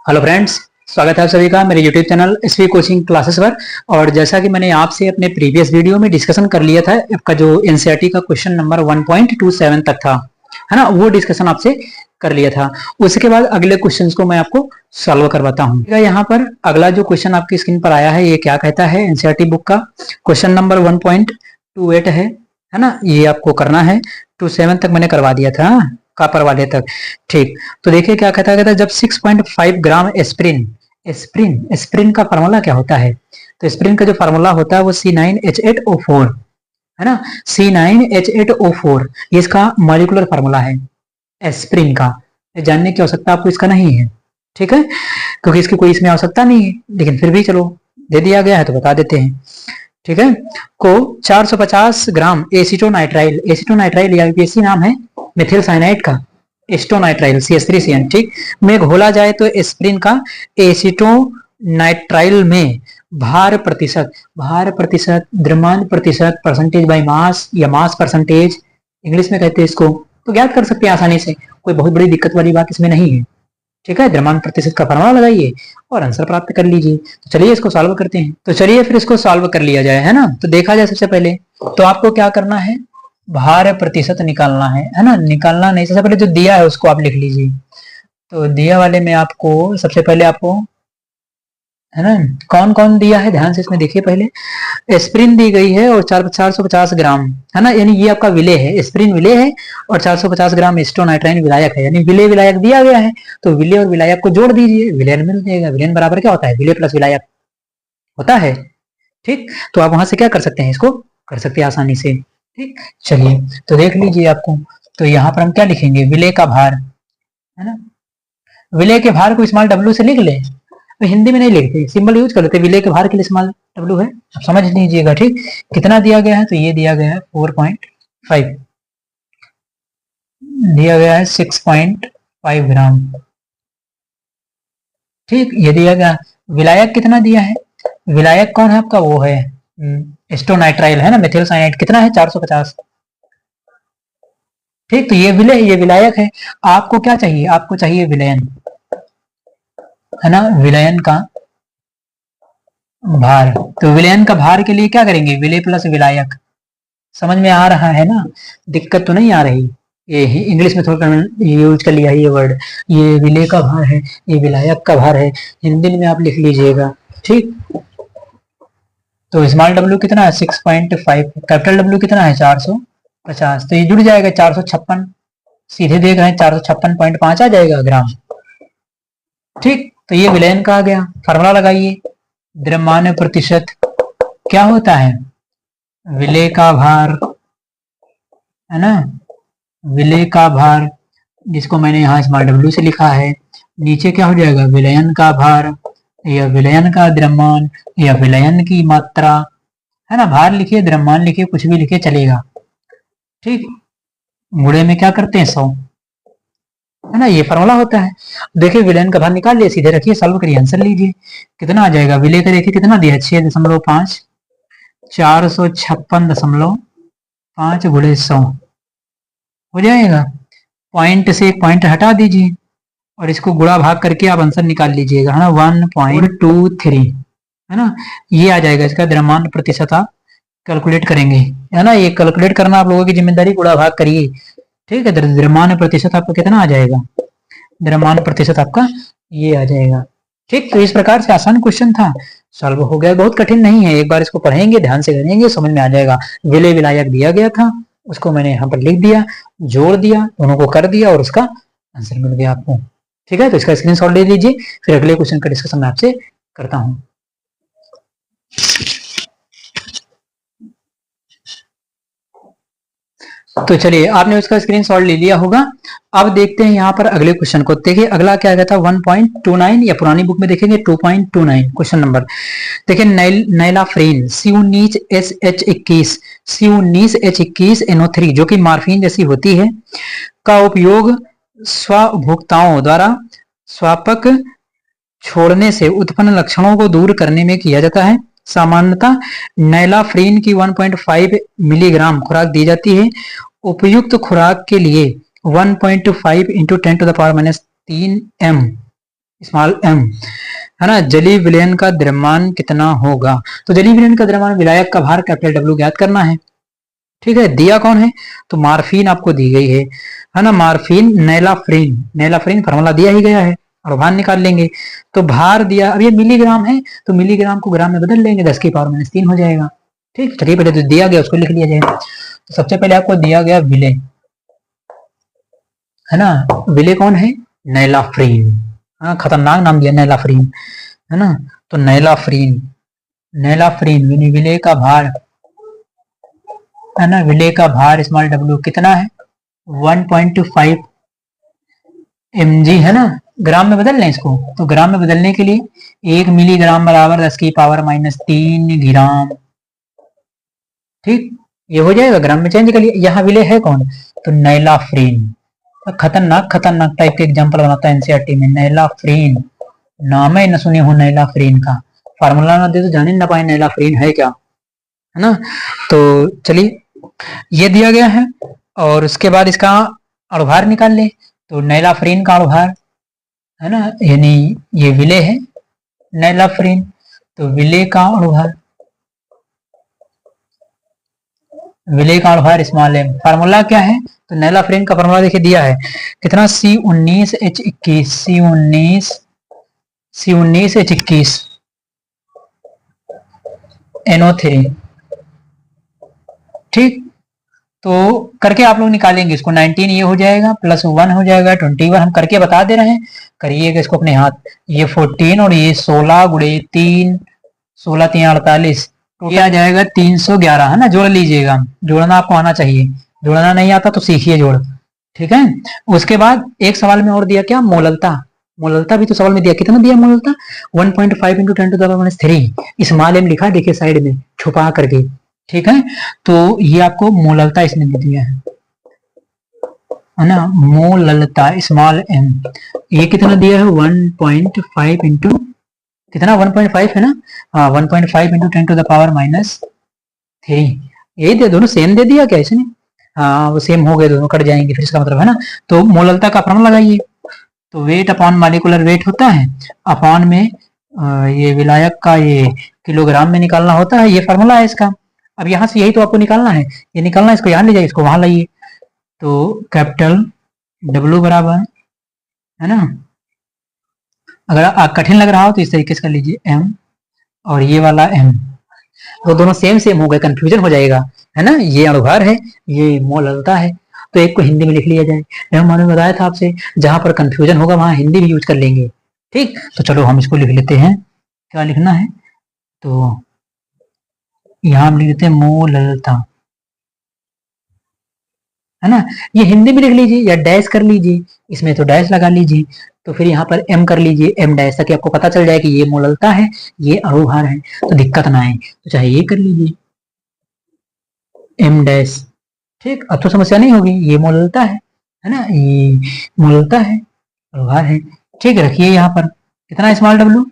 Hello friends, स्वागत है आप सभी का मेरे YouTube channel SV coaching classes पर। और जैसा कि मैंने आपसे अपने प्रीवियस वीडियो में डिस्कशन कर लिया था, आपका जो एनसीईआरटी का क्वेश्चन नंबर 1.27 तक था, है ना, वो डिस्कशन आपसे कर लिया था। उसके बाद अगले क्वेश्चंस को मैं आपको सॉल्व करवाता हूँ। यहाँ पर अगला जो क्वेश्चन आपकी स्क्रीन पर आया है, ये क्या कहता है, एनसीईआरटी बुक का क्वेश्चन नंबर 1.28 है ना। ये आपको करना है, 27 तक मैंने करवा दिया था, कॉपर वाले तक। ठीक, तो देखिए क्या कहता है, जब 6.5 ग्राम एस्प्रिन, एस्प्रिन का फार्मूला क्या होता है, तो एस्प्रिन का जो फार्मूला होता है वो C9H8O4 है ना। C9H8O4 ये इसका मॉलिक्यूलर फार्मूला है एस्प्रिन का। जानने की आवश्यकता आपको इसका नहीं है, ठीक है, क्योंकि इसकी कोई इसमें आवश्यकता नहीं है, लेकिन फिर भी चलो दे दिया गया है तो बता देते हैं, ठीक है। को 450 ग्राम एसीटोनाइट्राइल, एसीटोनाइट्राइल या यूपीएससी नाम है मिथिल साइनाइड का, एस्टोनाइट्राइल CH3CN, ठीक, में घोला जाए तो एस्प्रिन का एसीटोनाइट्राइल में भार प्रतिशत, द्रव्यमान प्रतिशत, परसेंटेज बाय मास या मास परसेंटेज इंग्लिश में कहते हैं इसको, तो ज्ञात कर सकते हैं आसानी से, कोई बहुत बड़ी दिक्कत वाली बात इसमें नहीं है, ठीक है। द्रव्यमान प्रतिशत का फार्मूला लगाइए और आंसर प्राप्त कर लीजिए। तो चलिए इसको सॉल्व करते हैं, तो चलिए फिर इसको सॉल्व कर लिया जाए, है ना। तो देखा जाए सबसे पहले तो आपको क्या करना है, भार प्रतिशत निकालना है ना। निकालना नहीं, सबसे पहले जो दिया है उसको आप लिख लीजिए। तो दिया वाले में आपको सबसे पहले आपको, है ना, कौन कौन दिया है ध्यान से इसमें देखिए। पहले एस्प्रिन दी गई है और 450 ग्राम, है ना, यानी ये आपका विलेय है, एस्प्रिन विलेय है और 450 ग्राम एस्टोनाइट्राइन विलायक है, यानी विलेय विलायक दिया गया है। तो विलेय और विलायक को जोड़ दीजिए, विलयन मिल जाएगा। विलयन बराबर क्या होता है, विलेय प्लस विलायक होता है, ठीक। तो आप वहां से क्या कर सकते हैं, इसको कर सकते हैं आसानी से, ठीक। चलिए तो देख लीजिए आपको, तो यहाँ पर हम क्या लिखेंगे, विलेय का भार, है ना। विलेय के भार को स्मॉल W से लिख ले, तो हिंदी में नहीं लिखते, सिंबल यूज कर लेते, विलेय के भार के लिए स्मॉल W है, आप समझ लीजिएगा, ठीक। कितना दिया गया है, तो ये दिया गया है 4.5, दिया गया है 6.5 ग्राम, ठीक, ये दिया गया। विलायक कितना दिया है, विलायक कौन है आपका, वो है एस्टोनाइट्राइल, है ना, मेथिल साइनाइड, कितना है 450, ठीक। तो ये विलेय, ये विलायक है। आपको क्या चाहिए, आपको चाहिए विलयन, है ना, विलयन का भार। तो विलयन का भार के लिए क्या करेंगे, विलेय प्लस विलायक। समझ में आ रहा है ना, दिक्कत तो नहीं आ रही। ये इंग्लिश में थोड़ा यूज कर लिया है ये वर्ड, ये विलेय का भार है, ये विलायक का भार है, हिंदी में आप लिख लीजिएगा, ठीक। तो स्मॉल W कितना है 6.5, कैपिटल W कितना है 450, तो ये जुड़ जाएगा 456, सीधे देख रहे हैं 456.5 आ जाएगा ग्राम, ठीक। तो ये विलयन का आ गया। फार्मूला लगाइए, द्रव्यमान प्रतिशत क्या होता है, विलेय का भार, है ना, विलेय का भार, जिसको मैंने यहाँ स्मॉल W से लिखा है। नीचे क्या हो जाएगा, विलयन का भार या विलयन का द्रव्यमान या विलयन की मात्रा, है ना। भार लिखिए, द्रव्यमान लिखिए, कुछ भी लिखिए चलेगा, ठीक। गुणे में क्या करते हैं 100, है ना, ये फार्मूला होता है। देखिए विलयन का भार निकाल लिया, सीधे रखिए, सॉल्व करिए, आंसर लीजिए, कितना आ जाएगा। विलेय का देखिए कितना दिया है 6.5, 456.5 गुणे 100 हो जाएगा। पॉइंट से एक पॉइंट हटा दीजिए और इसको गुणा भाग करके आप आंसर निकाल लीजिएगा, है ना, 1.23, है ना, ये आ जाएगा इसका द्रव्यमान प्रतिशत। आप कैलकुलेट करेंगे, है ना, ये कैलकुलेट करना आप लोगों की जिम्मेदारी, गुणा भाग करिए, ठीक है। द्रव्यमान प्रतिशत आपका कितना आ जाएगा, द्रव्यमान प्रतिशत आपका ये आ जाएगा, ठीक। तो इस प्रकार से आसान क्वेश्चन था, सॉल्व हो गया, बहुत कठिन नहीं है। एक बार इसको पढ़ेंगे, ध्यान से करेंगे, समझ में आ जाएगा। विलेय विलायक दिया गया था, उसको मैंने यहाँ पर लिख दिया, जोड़ दिया, दोनों को कर दिया और उसका आंसर मिल गया आपको, ठीक है। तो इसका स्क्रीनशॉट ले लीजिए, फिर अगले क्वेश्चन का डिस्कशन मैं आपसे करता हूं। तो चलिए, आपने उसका स्क्रीनशॉट ले लिया होगा। अब देखते हैं यहाँ पर अगले क्वेश्चन को। देखिए अगला क्या था 1.29, या पुरानी बुक में देखेंगे 2.29 क्वेश्चन नंबर। देखिए नाइलाफ्रेन C19H21, C19H21NO3 जो कि मार्फिन जैसी होती है, का उपयोग स्वभोक्ताओं द्वारा स्वापक छोड़ने से उत्पन्न लक्षणों को दूर करने में किया जाता है। सामान्यतः नाइलाफ्रेन की 1.5 मिलीग्राम खुराक दी जाती है। उपयुक्त खुराक के लिए 1.5 × 10⁻³ m स्मॉल m, है ना। जलीय विलयन का द्रव्यमान कितना होगा? तो जलीय विलयन का द्रव्यमान विलायक का भार कैपिटल डब्ल्यू ज्ञात करना है। ठीक है, दिया कौन है? तो मार्फिन आपको दी गई है ना। मार्फिन नैलाफ्रीन, नैलाफ्रीन फार्मूला दिया ही गया है और भार निकाल लेंगे। तो भार दिया, अब ये मिलीग्राम है तो मिलीग्राम को ग्राम में बदल लेंगे, 10 की पावर -3 हो जाएगा। ठीक, चलिए पहले तो दिया गया उसको लिख लिया जाए। तो सबसे पहले आपको दिया गया विलय, है ना। विलय कौन है? नैलाफ्रीन, हाँ खतरनाक नाम दिया नैलाफ्रीन, है ना। तो नैलाफ्रीन, नैलाफ्रीन विलय का भार, है ना, विलय का भार स्मॉल डब्ल्यू कितना है? 1.5 mg, है ना। ग्राम में बदल लें इसको, तो ग्राम में बदलने के लिए 1 मिलीग्राम बराबर 10 की पावर -3 ग्राम। ठीक, ये हो जाएगा, ग्राम में चेंज कर लिया। यहाँ विलय है कौन? तो नैलाफ्रीन, खतरनाक खतरनाक टाइप के एग्जाम्पल बनाता है एनसीईआरटी में। नैलाफ्रीन, नाम ही न सुने हो नैलाफ्रीन का, फार्मूला ना दे तो जान ही ना पाए नैलाफ्रीन है क्या, है ना। तो चलिए ये दिया गया है और उसके बाद इसका अणुभार निकाल ले। तो नैलाफ्रीन का अणुभार, है ना, यानी ये विलय है नैलाफ्रीन, तो विलय का अणुभार, विलय का अणुभार स्मॉल m। फार्मूला क्या है? तो नैलाफ्रीन का फार्मूला देखिए दिया है कितना, C19H21, C19H21 NO3। ठीक, तो करके आप लोग निकालेंगे इसको। 19 ये हो जाएगा प्लस 1 हो जाएगा 21, हम करके बता दे रहे हैं, करिएगा इसको अपने हाथ। ये 14 और ये 16 गुणे 3, 16 3 48, तो ये आ जाएगा 311, है ना। जोड़ लीजिएगा, जोड़ना आपको आना चाहिए, जोड़ना नहीं आता तो सीखिए जोड़। ठीक है, उसके बाद एक सवाल में और दिया क्या? मोललता, मोललता भी तो सवाल में दिया, कितना दिया मोललता? 1.5 × 10⁻³ स्मॉल m लिखा देखिए साइड में छुपा करके। ठीक है, तो ये आपको मोललता इसने दे दिया है ना, मोललता स्मॉल m। ये कितना दिया है? 1.5 इंटू कितना, 1.5 है ना, हाँ 1.5 इंटू 10⁻³ यही दे, दोनों सेम दे दिया क्या इसने? हाँ वो सेम हो गए, दोनों कट जाएंगे फिर इसका मतलब, है ना। तो मोललता का फॉर्मूला लगाइए। तो वेट अपॉन मॉलिक्यूलर वेट होता है, अपॉन में ये विलायक का ये किलोग्राम में निकालना होता है, ये फार्मूला है इसका। अब यहाँ से यही तो आपको निकालना है, ये निकालना है, इसको यहाँ ले जाइए, इसको वहां लाइए। तो कैपिटल W बराबर, है ना, अगर कठिन लग रहा हो तो इस तरीके से कर लीजिए m और ये वाला m, तो दोनों सेम सेम हो गए, कंफ्यूजन हो जाएगा, है ना। ये अणुभार है, ये मोललता है, तो एक को हिंदी में लिख लिया जाए। मैंने बताया था आपसे, जहां पर कंफ्यूजन होगा वहां हिंदी भी यूज कर लेंगे। ठीक, तो चलो हम इसको लिख लेते हैं, क्या लिखना है? तो यहाँ हम लिख देते हैं मोललता, है ना। ये हिंदी में लिख लीजिए या डैश कर लीजिए, इसमें तो डैश लगा लीजिए, तो फिर यहाँ पर m कर लीजिए, m डैश, ताकि आपको पता चल जाए कि ये मोललता है, ये अणुभार है, तो दिक्कत ना आए। तो चाहे ये कर लीजिए m डैश। ठीक, अब तो समस्या नहीं होगी, ये मोललता है ना, ये मोललता है, अणुभार है। ठीक, रखिए यहाँ पर कितना small w,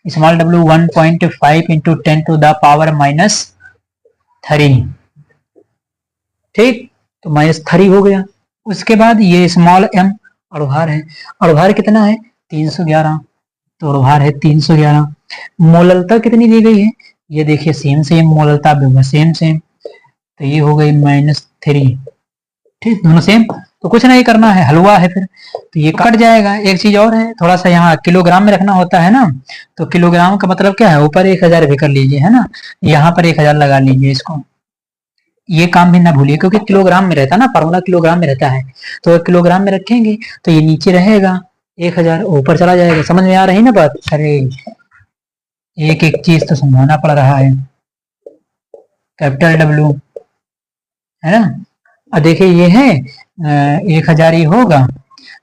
small w 1.5 into 10⁻³ ठीक, तो -3 हो गया। उसके बाद ये स्मॉल m अणुभार है, अणुभार कितना है? 311, तो अणुभार है 311। मोललता कितनी दी गई है? ये देखिए सेम सेम, मोललता भी होगा सेम सेम, तो ये हो गई -3। ठीक, दोनों सेम, तो कुछ नहीं करना है, हलवा है फिर, तो ये कट जाएगा। एक चीज और है, थोड़ा सा यहाँ किलोग्राम में रखना होता है ना, तो किलोग्राम का मतलब क्या है? ऊपर 1000 भी कर लीजिए, है ना, यहाँ पर 1000 लगा लीजिए इसको। ये काम भी ना भूलिए, क्योंकि किलोग्राम में रहता है ना, फार्मूला किलोग्राम में रहता है, तो किलोग्राम में रखेंगे तो ये नीचे रहेगा 1000, ऊपर चला जाएगा। समझ में आ रही ना बात? अरे एक एक चीज तो समझाना पड़ रहा है। कैपिटल W, है ना। अब देखिए ये है 1000 ही होगा,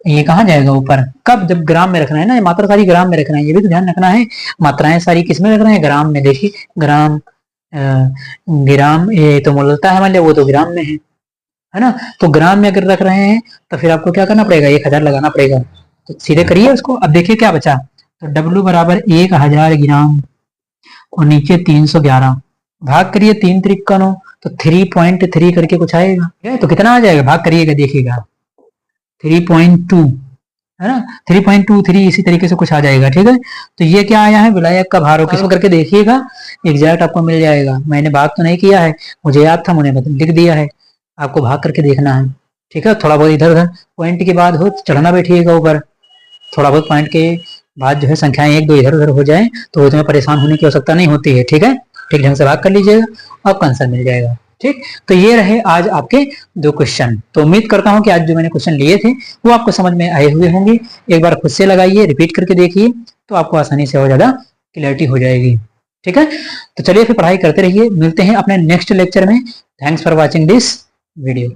ये कहाँ जाएगा ऊपर? कब? जब ग्राम में रखना है ना, ये मात्रा सारी ग्राम में रखना है, ये भी तो ध्यान रखना है। मात्राएं सारी किस में रखना है? ग्राम में। देखिए ग्राम, ग्राम, ये तो मोललता है मान लिया, वो तो ग्राम में है ना। तो ग्राम में अगर रख रहे हैं तो फिर आपको क्या करना पड़ेगा? 1000 लगाना पड़ेगा। तो सीधे करिए उसको। अब देखिए क्या बचा, तो W बराबर 1000 ग्राम और नीचे 311, भाग करिए 3 त्रिक का 9, तो 3.3 करके कुछ आएगा। तो कितना आ जाएगा? भाग करिएगा देखिएगा, 3.2, है ना, 3.23 इसी तरीके से कुछ आ जाएगा। ठीक है, तो ये क्या आया है, विलायक का भार किस करके देखिएगा, एग्जैक्ट आपको मिल जाएगा। मैंने भाग तो नहीं किया है, मुझे याद था, मैंने लिख दिया है, आपको भाग करके देखना है। ठीक है, थोड़ा बहुत इधर उधर पॉइंट के बाद हो चढ़ना बैठिएगा ऊपर, थोड़ा बहुत पॉइंट के बाद जो है संख्याएं एक दो इधर उधर हो जाए तो उसमें परेशान होने की आवश्यकता नहीं होती है। ठीक है, ठीक ढंग से भाग कर लीजिएगा, आपका आंसर मिल जाएगा। ठीक, तो ये रहे आज आपके 2 क्वेश्चन। तो उम्मीद करता हूं कि आज जो मैंने क्वेश्चन लिए थे वो आपको समझ में आए हुए होंगे। एक बार खुद से लगाइए, रिपीट करके देखिए, तो आपको आसानी से और ज्यादा क्लियरिटी हो जाएगी। ठीक है, तो चलिए फिर पढ़ाई करते रहिए, मिलते हैं अपने नेक्स्ट लेक्चर में। Thanks for watching this video.